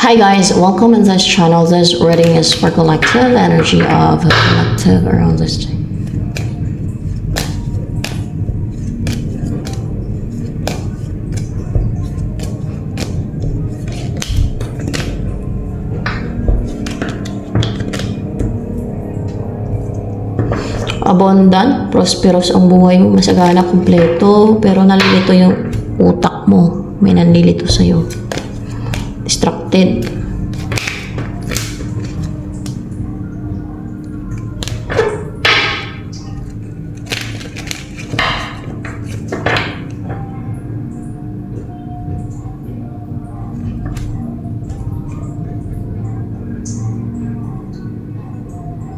Hi guys, welcome in this channel. This reading is for collective energy of collective around this day. Abundant, prosperous ang buhay mo, masagana, kumpleto, pero nalilito yung utak mo. May nanlilito sa'yo. Distracted.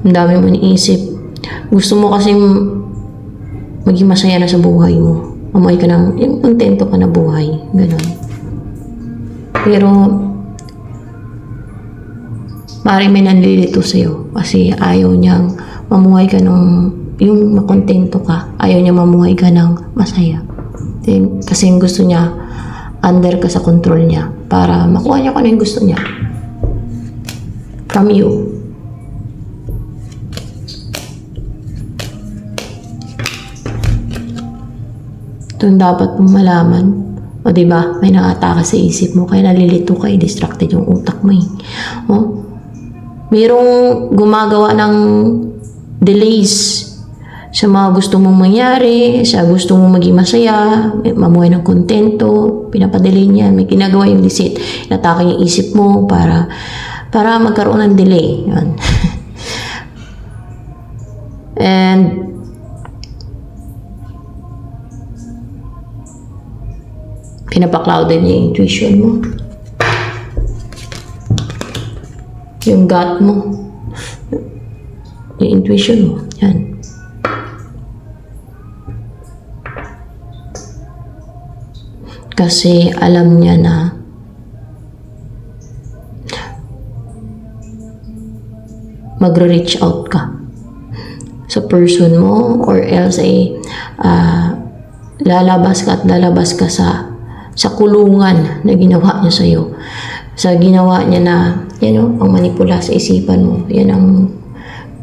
Ang dami mo iniisip. Gusto mo kasing maging masaya na sa buhay mo. Mamuhay ka ng, yung kontento ka na buhay. Ganon. Pero, maaaring may nanlilito sa'yo kasi ayaw niyang mamuhay ka ng, yung makontento ka. Ayaw niya mamuhay ka ng masaya. Kasi gusto niya, under ka sa control niya para makuha niya kung ano yung gusto niya. From you. Ito yung dapat mong malaman. O diba, may nakataka sa isip mo, kaya nalilito ka, distracted yung utak mo eh. O, mayroong gumagawa ng delays sa mga gusto mong mangyari, sa gusto mong maging masaya, mamuhay ng kontento, pinapadelay niya, may ginagawa yung deceit, nataka yung isip mo para magkaroon ng delay. Yan. And pinapaklouded niya yung intuition mo. Yung gut mo. Yung intuition mo. Yan. Kasi alam niya na magre-reach out ka sa person mo or else lalabas ka sa kulungan na ginawa niya sa'yo. Sa ginawa niya na, ang manipula sa isipan mo. Yan ang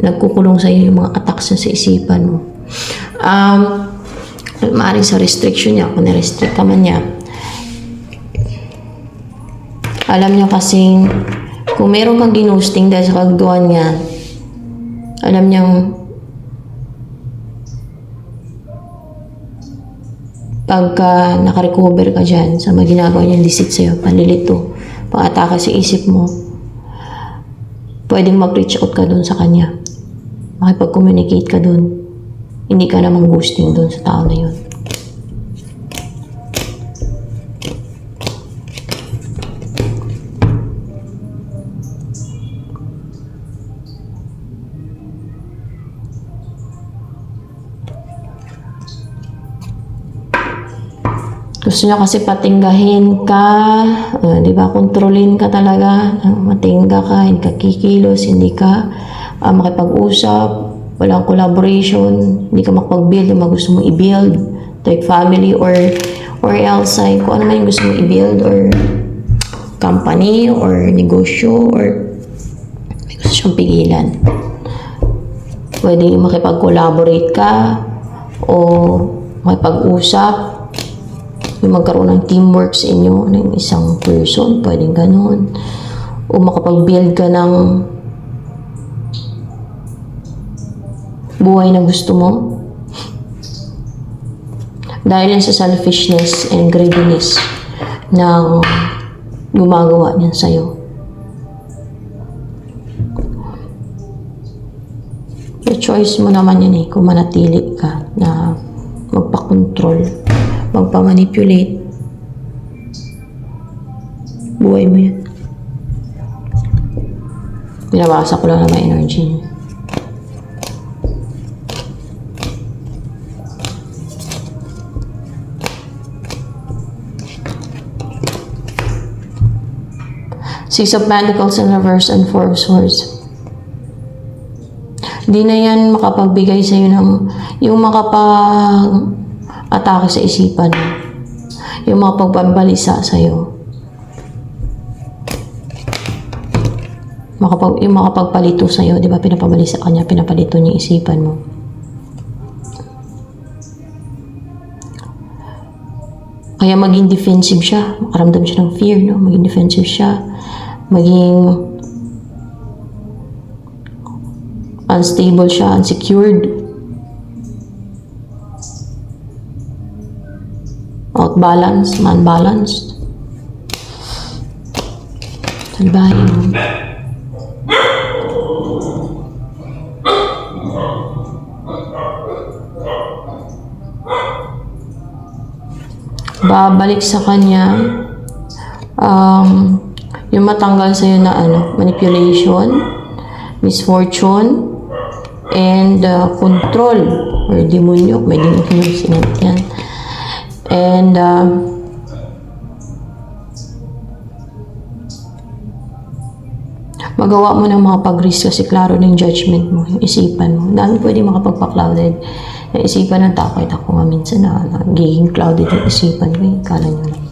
nagkukulong sa'yo, yung mga attacks na sa isipan mo. Maaaring sa restriction niya, kung na-restrict ka man niya. Alam niya kasing, kung meron kang ginusting dahil sa kagagawan niya, alam niyang pagka nakarecover ka dyan sa mga ginagawa niyang deceit sa'yo, panlilito, pang-atake sa isip mo, pwedeng mag-reach out ka dun sa kanya. Makipag-communicate ka dun. Hindi ka namang ghosting dun sa tao na yun. Gusto niya kasi patinggahin ka, di ba? Kontrolin ka talaga, matingga ka, hindi ka kikilos, hindi ka makipag-usap, walang collaboration, hindi ka makapag-build yung mga gusto mong i-build, like family or else ay kung ano man yung gusto mong i-build or company or negosyo or may gusto siyang pigilan. Pwede makipag-collaborate ka o makipag-usap, yung magkaroon ng teamwork sa inyo ng isang person, pwedeng ganun. O makapag-build ka ng buhay na gusto mo. Dahil yan sa selfishness and greediness na gumagawa niyan sa'yo. Your choice mo naman yan kung manatili ka na magpakontrol, magpamanipulate. Buhay mo yan. Binabasa ko lang na may energy. Six of Pentacles in reverse and Four of Swords. Hindi na yan makapagbigay sa'yo ng yung atake sa isipan mo. Yung mga pagbabalisa sa'yo. yung makapagpalito sa'yo, di ba, pinapabali sa kanya, pinapalito niya yung isipan mo. Kaya maging defensive siya, makaramdam siya ng fear, no? Maging defensive siya, maging unstable siya, unsecured, out-balanced, man-balanced. Salbahin mo. Babalik sa kanya yung matanggal sa'yo na manipulation, misfortune, and control or demonyo. May demonyo sinat yan. And magawa mo ng mga pag-risk kasi klaro ng judgment mo, yung isipan mo. Dami pwede makapagpa-clouded. Yung isipan ng tao, kahit ako nga minsan nagiging clouded yung isipan ko. Kala nyo lang.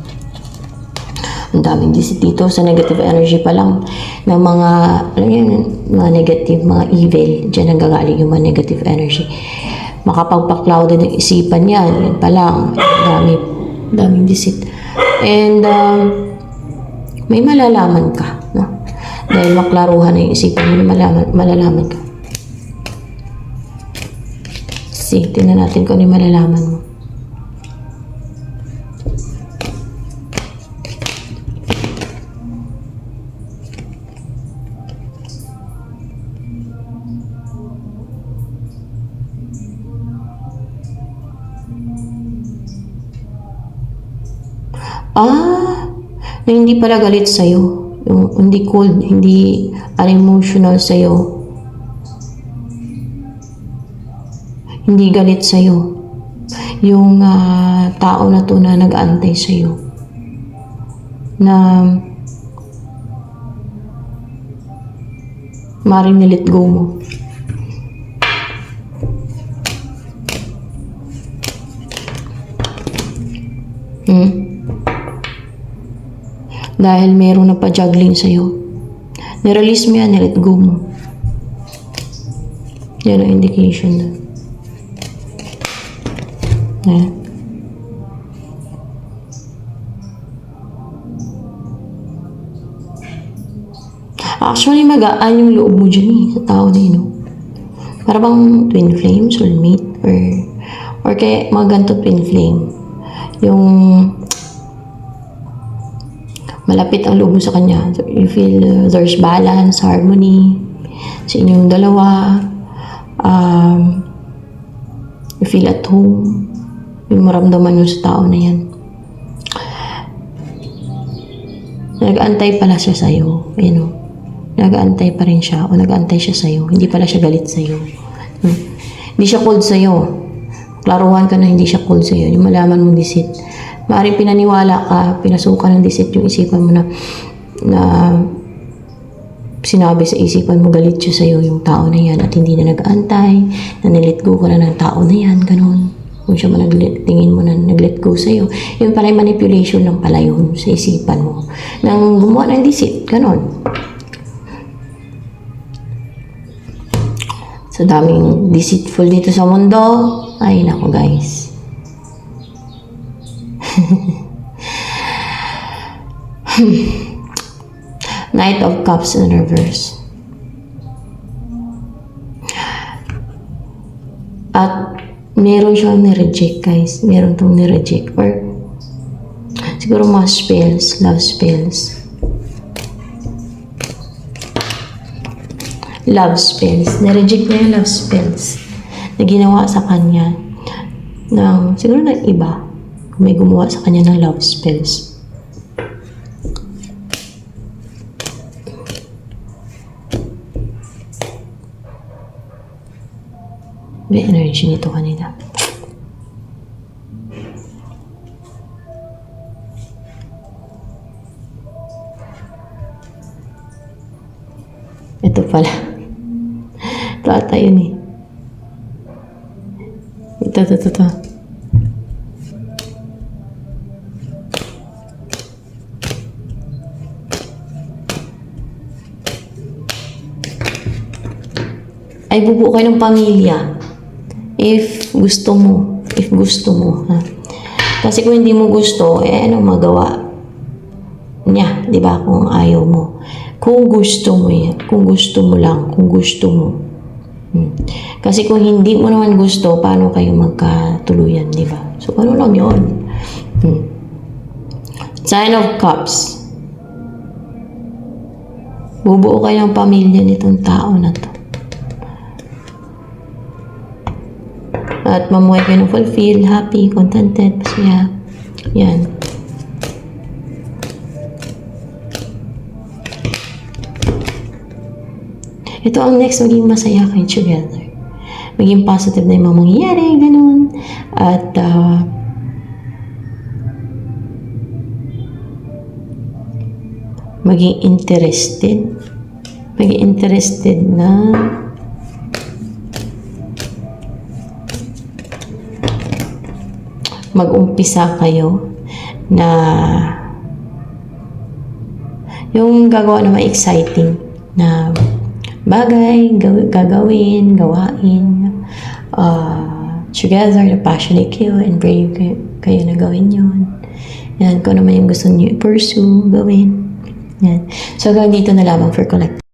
Ang daming disit dito sa negative energy pa lang ng mga, alam yun, mga negative, mga evil. Diyan nanggagaling yung mga negative energy. Makapagpa-clouded yung isipan yan. Yan pa lang. Daming disit. And may malalaman ka, no? Dahil maklaruhan na yung isipan mo na malalaman ka. See, tingnan natin kung ano yung malalaman mo. Na hindi pala galit sa'yo. Yung hindi cold, hindi unemotional sa'yo. Hindi galit sa'yo. Yung tao na to na nag-aantay sa'yo. Na maring nilet go mo. Dahil meron na pa-juggling sa'yo. Nirelease mo yan, nilet go mo. Yan ang indication doon. Ayan. Actually, magaan yung loob mo dyan sa tao na yun. Para bang twin flame, soulmate, or kaya mga ganito twin flame. Yung malapit ang loob mo sa kanya. So, you feel there's balance, harmony sa inyong dalawa. You feel at home. Yung maramdaman mo sa tao na yan. Nag-aantay pala siya sa'yo. Ayan o. Nag-aantay pa rin siya. O nag-aantay siya sa'yo. Hindi pala siya galit sa'yo. Hindi siya cold sa'yo. Klaruhan ka na hindi siya cold sa'yo. Yung malaman mong disit. Maaaring pinaniwala ka, pinasukan ng disit yung isipan mo na sinabi sa isipan mo, galit siya sa'yo yung tao na yan at hindi na nag-aantay, na nilet go ka na ng tao na yan, ganun. Kung siya man tingin mo na nag-let go sa'yo, yun pala yung manipulation ng pala yun sa isipan mo. Nang gumawa ng disit, ganun. So, daming deceitful dito sa mundo. Ay, nako guys. Knight of Cups in reverse. At meron siyang nireject, guys. Meron tong nireject. Or siguro mga spells, love spells. Love spells. Nireject niya yung love spells na ginawa sa kanya ng, siguro ng iba. May gumawa sa kanya ng love spells. May energy nito kanina. Ito pala. Ito ata yun eh. Ito. ay bubuo kayo ng pamilya. If gusto mo. If gusto mo. Ha? Kasi kung hindi mo gusto, anong magawa niya? Di ba? Kung ayaw mo. Kung gusto mo yan. Kung gusto mo lang. Kung gusto mo. Kasi kung hindi mo naman gusto, paano kayo magkatuluyan, di ba? So, ano lang yun? Sign of Cups. Bubuo kayo ng pamilya nitong tao na to. At mamuhay kayo ng fulfilled, happy, contented, masaya. Yan. Ito ang next, maging masaya kayo together. Maging positive na yung mga mangyayari, ganun. At, maging interested. Maging interested na mag-umpisa kayo na yung gagawa na exciting na bagay, gawain, together, na passionate kayo and brave kayo na gawin yun. Yan, kung naman yung gusto niyo i-pursue, gawin. Yan. So, hanggang dito na lamang for collect.